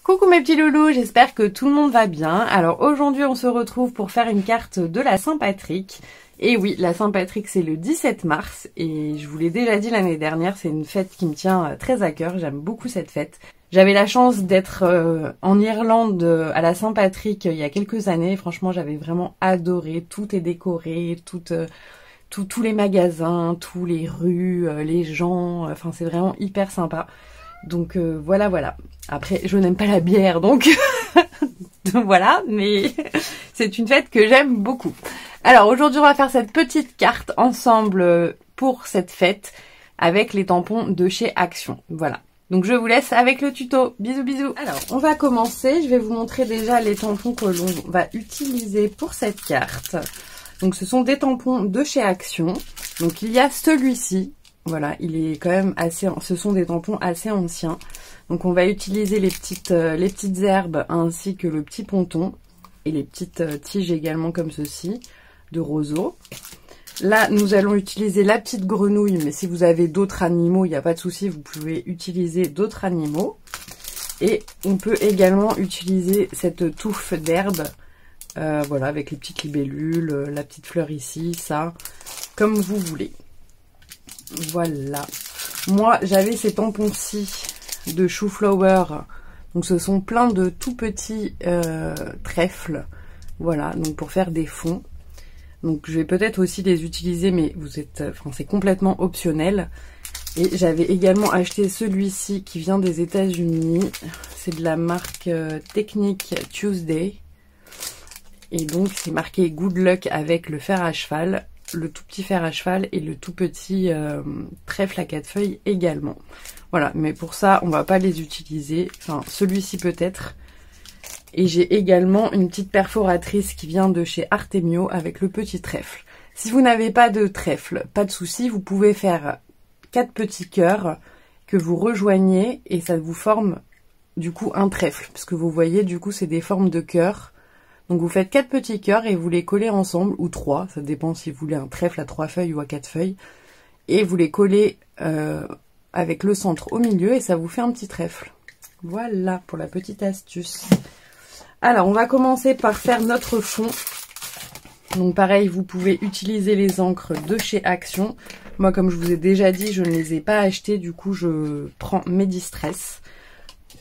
Coucou mes petits loulous, j'espère que tout le monde va bien. Alors aujourd'hui on se retrouve pour faire une carte de la Saint-Patrick. Et oui, la Saint-Patrick c'est le 17 mars et je vous l'ai déjà dit l'année dernière, c'est une fête qui me tient très à cœur, j'aime beaucoup cette fête. J'avais la chance d'être en Irlande à la Saint-Patrick il y a quelques années, franchement j'avais vraiment adoré, tout est décoré, tous les magasins, tous les rues, les gens, enfin c'est vraiment hyper sympa. Donc voilà. Après, je n'aime pas la bière, donc voilà, mais c'est une fête que j'aime beaucoup. Alors aujourd'hui, on va faire cette petite carte ensemble pour cette fête avec les tampons de chez Action. Voilà. Donc je vous laisse avec le tuto. Bisous bisous. Alors, on va commencer. Je vais vous montrer déjà les tampons que l'on va utiliser pour cette carte. Donc ce sont des tampons de chez Action. Donc il y a celui-ci. Voilà, il est quand même assez... Ce sont des tampons assez anciens. Donc on va utiliser les petites herbes ainsi que le petit ponton. Et les petites tiges également comme ceci, de roseau. Là, nous allons utiliser la petite grenouille. Mais si vous avez d'autres animaux, il n'y a pas de souci. Vous pouvez utiliser d'autres animaux. Et on peut également utiliser cette touffe d'herbe. Voilà, avec les petites libellules, la petite fleur ici, ça. Comme vous voulez. Voilà. Moi, j'avais ces tampons-ci de chou-flower. Donc, ce sont plein de tout petits trèfles. Voilà, donc pour faire des fonds. Donc, je vais peut-être aussi les utiliser, mais c'est complètement optionnel. Et j'avais également acheté celui-ci qui vient des États-Unis. C'est de la marque Technique Tuesday. Et donc, c'est marqué Good Luck avec le fer à cheval. Le tout petit fer à cheval et le tout petit trèfle à 4 feuilles également. Voilà, mais pour ça, on va pas les utiliser. Enfin, celui-ci peut-être. Et j'ai également une petite perforatrice qui vient de chez Artemio avec le petit trèfle. Si vous n'avez pas de trèfle, pas de souci, vous pouvez faire 4 petits cœurs que vous rejoignez et ça vous forme du coup un trèfle. Parce que vous voyez, du coup, c'est des formes de cœurs. Donc vous faites 4 petits cœurs et vous les collez ensemble, ou 3, ça dépend si vous voulez un trèfle à 3 feuilles ou à 4 feuilles. Et vous les collez avec le centre au milieu et ça vous fait un petit trèfle. Voilà pour la petite astuce. Alors on va commencer par faire notre fond. Donc pareil, vous pouvez utiliser les encres de chez Action. Moi comme je vous ai déjà dit, je ne les ai pas achetées, du coup je prends mes Distress.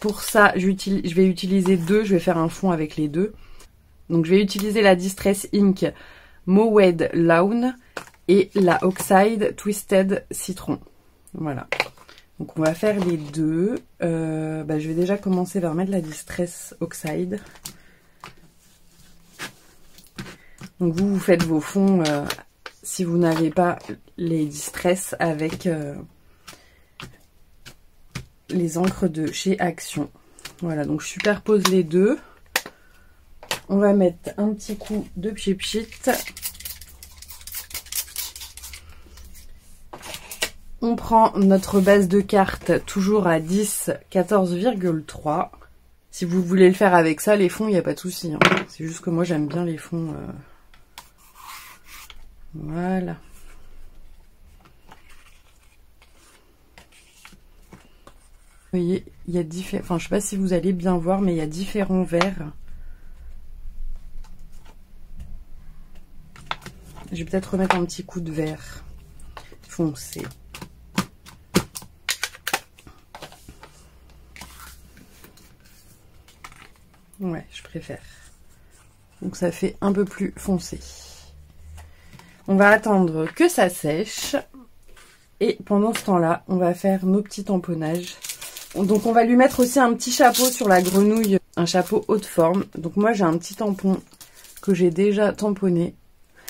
Pour ça, je vais utiliser deux, je vais faire un fond avec les deux. Donc je vais utiliser la Distress Ink Mowed Lawn et la Oxide Twisted Citron. Voilà. Donc on va faire les deux. Je vais déjà commencer par mettre la Distress Oxide. Donc vous faites vos fonds si vous n'avez pas les Distress avec les encres de chez Action. Voilà, donc je superpose les deux. On va mettre un petit coup de pchit. On prend notre base de carte toujours à 10, 14,3. Si vous voulez le faire avec ça, les fonds, il n'y a pas de souci. Hein. C'est juste que moi, j'aime bien les fonds. Voilà. Vous voyez, il y a différents... Enfin, je sais pas si vous allez bien voir, mais il y a différents verres. Je vais peut-être remettre un petit coup de vert foncé. Ouais, je préfère. Donc ça fait un peu plus foncé. On va attendre que ça sèche. Et pendant ce temps-là, on va faire nos petits tamponnages. Donc on va lui mettre aussi un petit chapeau sur la grenouille. Un chapeau haute forme. Donc moi j'ai un petit tampon que j'ai déjà tamponné.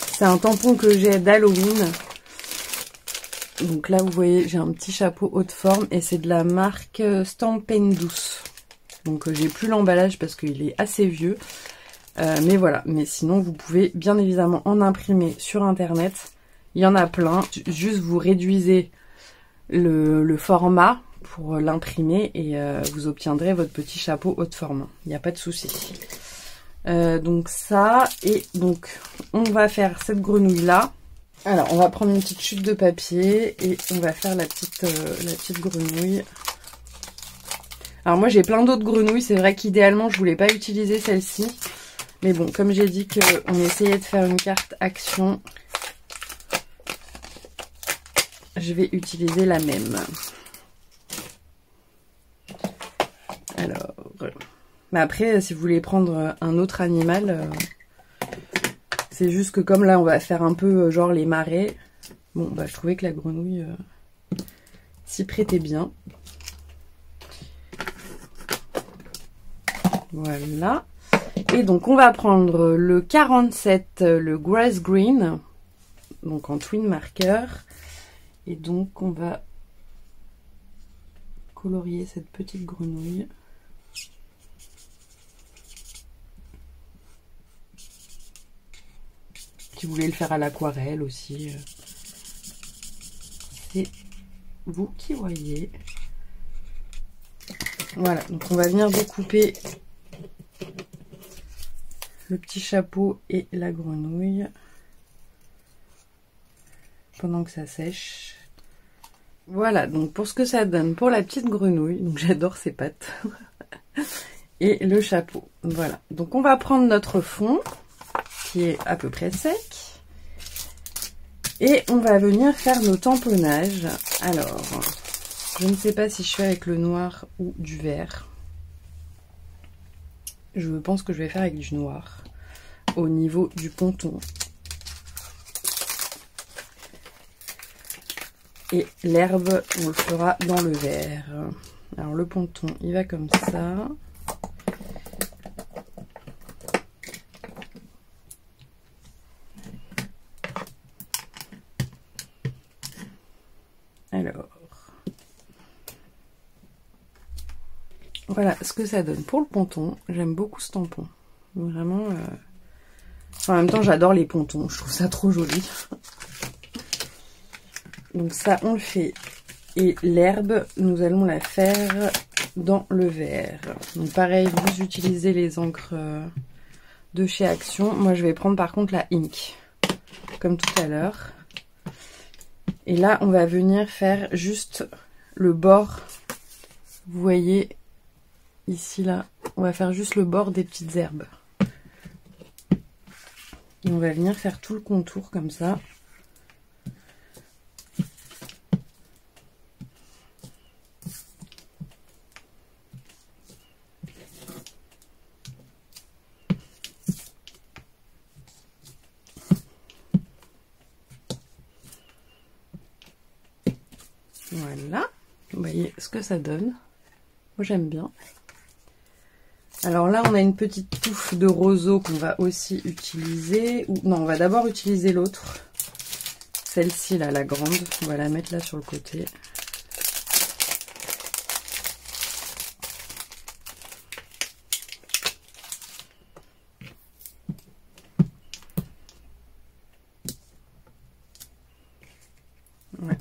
C'est un tampon que j'ai d'Halloween. Donc là, vous voyez, j'ai un petit chapeau haute forme et c'est de la marque Stampendous. Donc j'ai plus l'emballage parce qu'il est assez vieux. Mais voilà, mais sinon, vous pouvez bien évidemment en imprimer sur Internet. Il y en a plein. Juste, vous réduisez le format pour l'imprimer et vous obtiendrez votre petit chapeau haute forme. Il n'y a pas de souci. Donc ça, et donc on va faire cette grenouille là. Alors on va prendre une petite chute de papier et on va faire la petite grenouille. Alors moi j'ai plein d'autres grenouilles, c'est vrai qu'idéalement je voulais pas utiliser celle-ci. Mais bon, comme j'ai dit qu'on essayait de faire une carte action, je vais utiliser la même. Alors, mais après, si vous voulez prendre un autre animal, c'est juste que comme là, on va faire un peu genre les marais. Bon, bah je trouvais que la grenouille s'y prêtait bien. Voilà. Et donc, on va prendre le 47, le Grass Green, donc en twin marker. Et donc, on va colorier cette petite grenouille. Si vous voulez le faire à l'aquarelle aussi, c'est vous qui voyez. Voilà, donc on va venir découper le petit chapeau et la grenouille pendant que ça sèche. Voilà, donc pour ce que ça donne pour la petite grenouille, donc j'adore ses pattes, et le chapeau. Voilà, donc on va prendre notre fond qui est à peu près sec et on va venir faire nos tamponnages. Alors, je ne sais pas si je fais avec le noir ou du vert. Je pense que je vais faire avec du noir au niveau du ponton. Et l'herbe, on le fera dans le vert. Alors le ponton, il va comme ça. Alors, voilà ce que ça donne pour le ponton. J'aime beaucoup ce tampon. Vraiment. En même temps, j'adore les pontons. Je trouve ça trop joli. Donc ça, on le fait. Et l'herbe, nous allons la faire dans le vert. Donc pareil, vous utilisez les encres de chez Action. Moi, je vais prendre par contre la Ink, comme tout à l'heure. Et là, on va venir faire juste le bord. Vous voyez, ici, là, on va faire juste le bord des petites herbes. Et on va venir faire tout le contour comme ça. Voilà, vous voyez ce que ça donne. Moi j'aime bien. Alors là on a une petite touffe de roseau qu'on va aussi utiliser. Non, on va d'abord utiliser l'autre. Celle-ci là, la grande. On va la mettre là sur le côté. Ouais.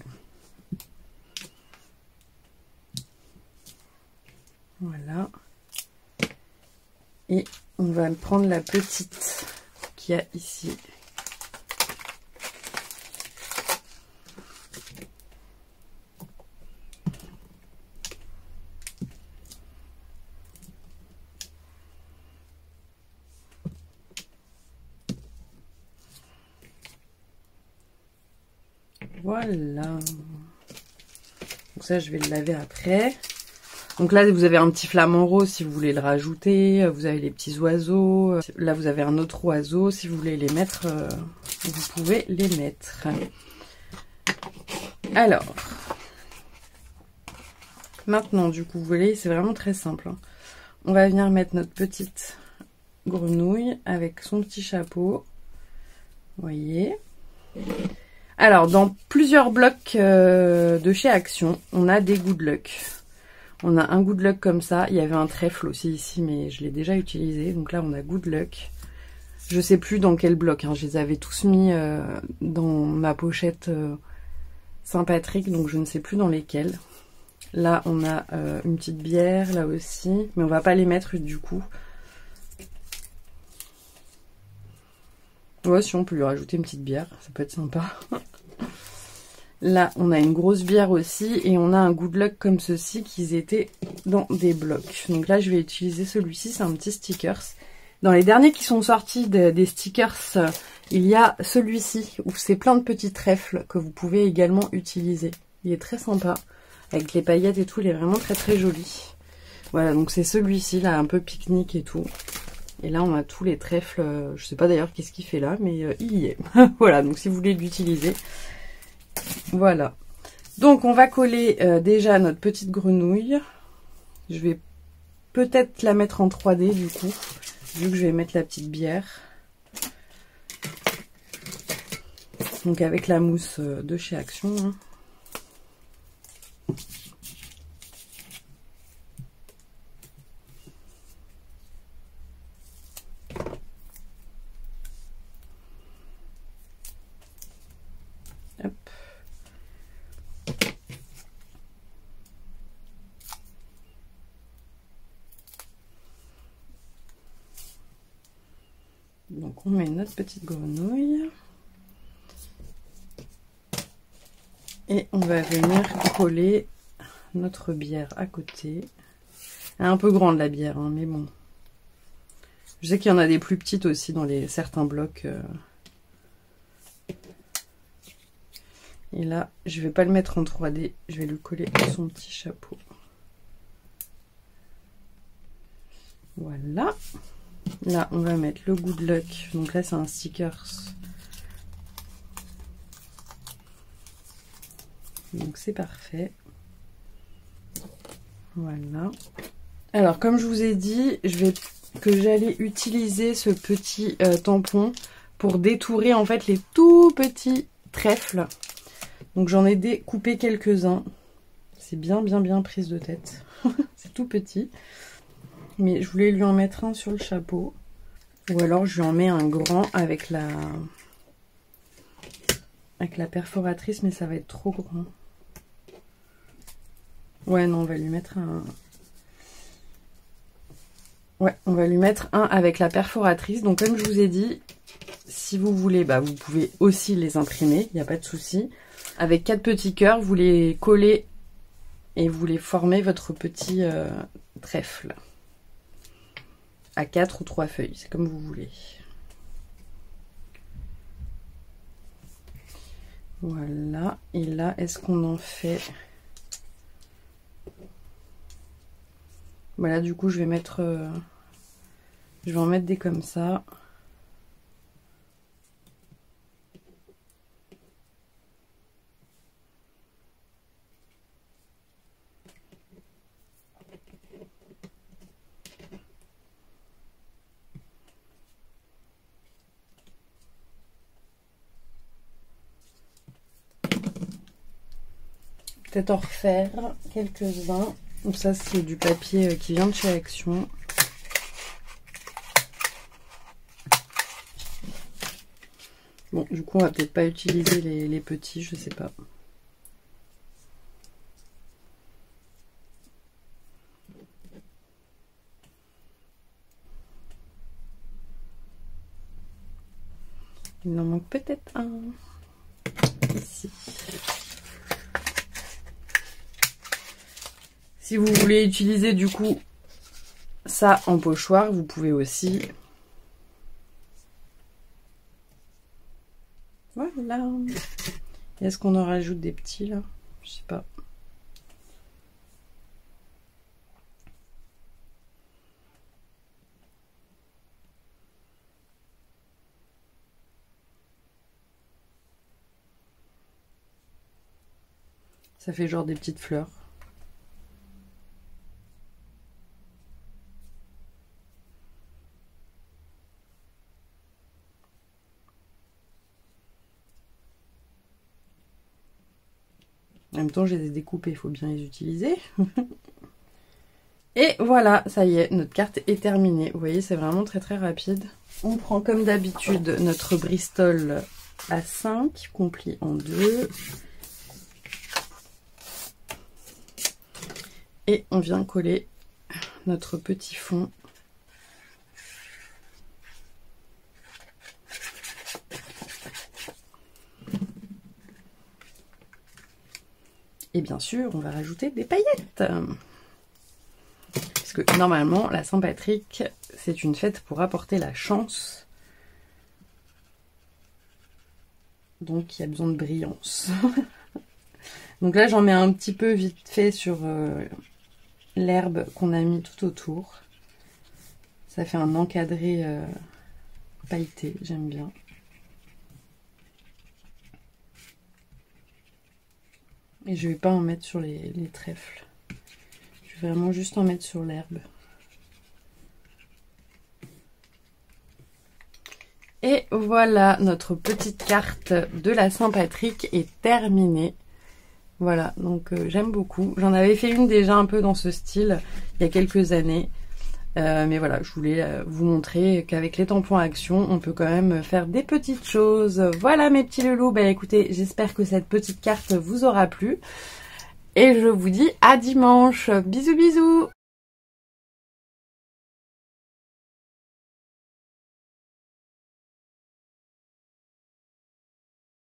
Voilà. Et on va prendre la petite qu'il y a ici. Voilà. Donc ça, je vais le laver après. Donc là, vous avez un petit flamant rose si vous voulez le rajouter. Vous avez les petits oiseaux. Là, vous avez un autre oiseau. Si vous voulez les mettre, vous pouvez les mettre. Alors, maintenant, du coup, vous voyez, c'est vraiment très simple. On va venir mettre notre petite grenouille avec son petit chapeau. Vous voyez. Alors, dans plusieurs blocs de chez Action, on a des Good Luck. On a un Good Luck comme ça. Il y avait un trèfle aussi ici, mais je l'ai déjà utilisé. Donc là, on a Good Luck. Je sais plus dans quel bloc. Hein. Je les avais tous mis dans ma pochette Saint-Patrick, donc je ne sais plus dans lesquels. Là, on a une petite bière, là aussi. Mais on va pas les mettre du coup. Ouais, si on peut lui rajouter une petite bière, ça peut être sympa. Là, on a une grosse bière aussi et on a un Good Luck comme ceci qui étaient dans des blocs. Donc là, je vais utiliser celui-ci, c'est un petit stickers. Dans les derniers qui sont sortis des stickers, il y a celui-ci où c'est plein de petits trèfles que vous pouvez également utiliser. Il est très sympa, avec les paillettes et tout, il est vraiment très très joli. Voilà, donc c'est celui-ci là, un peu pique-nique et tout. Et là, on a tous les trèfles, je sais pas d'ailleurs qu'est-ce qu'il fait là, mais il y est. Voilà, donc si vous voulez l'utiliser, voilà. Donc on va coller déjà notre petite grenouille. Je vais peut-être la mettre en 3D du coup, vu que je vais mettre la petite bière. Donc avec la mousse de chez Action. Hein. Hop. Donc on met notre petite grenouille. Et on va venir coller notre bière à côté. Elle est un peu grande la bière, hein, mais bon. Je sais qu'il y en a des plus petites aussi dans certains blocs. Et là, je vais pas le mettre en 3D, je vais lui coller son petit chapeau. Voilà. Là, on va mettre le Good Luck. Donc là, c'est un stickers. Donc c'est parfait. Voilà. Alors, comme je vous ai dit, j'allais utiliser ce petit tampon pour détourer en fait les tout petits trèfles. Donc j'en ai découpé quelques-uns. C'est bien prise de tête. C'est tout petit. Mais je voulais lui en mettre un sur le chapeau. Ou alors je lui en mets un grand avec la perforatrice, mais ça va être trop grand. Ouais, non, on va lui mettre un... Ouais, on va lui mettre un avec la perforatrice. Donc comme je vous ai dit, si vous voulez, bah, vous pouvez aussi les imprimer, il n'y a pas de souci. Avec 4 petits cœurs, vous les collez et vous les formez votre petit trèfle. À 4 ou 3 feuilles, c'est comme vous voulez. Voilà, et là, est-ce qu'on en fait... Voilà, du coup, je vais en mettre des comme ça. Peut-être en refaire quelques-uns. Donc ça, c'est du papier qui vient de chez Action. Bon, du coup, on va peut-être pas utiliser les petits, je sais pas. Il en manque peut-être un. Ici. Si vous voulez utiliser du coup ça en pochoir, vous pouvez aussi. Voilà. Est-ce qu'on en rajoute des petits là? Je sais pas. Ça fait genre des petites fleurs. En même temps, je les ai découpés, il faut bien les utiliser. Et voilà, ça y est, notre carte est terminée. Vous voyez, c'est vraiment très très rapide. On prend comme d'habitude notre Bristol à 5, qu'on plie en 2. Et on vient coller notre petit fond. Et bien sûr, on va rajouter des paillettes. Parce que normalement, la Saint-Patrick, c'est une fête pour apporter la chance. Donc, il y a besoin de brillance. Donc là, j'en mets un petit peu vite fait sur l'herbe qu'on a mis tout autour. Ça fait un encadré pailleté, j'aime bien. Et je vais pas en mettre sur les trèfles. Je vais vraiment juste en mettre sur l'herbe. Et voilà, notre petite carte de la Saint-Patrick est terminée. Voilà, donc j'aime beaucoup. J'en avais fait une déjà un peu dans ce style il y a quelques années. Mais voilà, je voulais vous montrer qu'avec les tampons Action, on peut quand même faire des petites choses. Voilà mes petits loulous, bah écoutez, j'espère que cette petite carte vous aura plu. Et je vous dis à dimanche. Bisous bisous.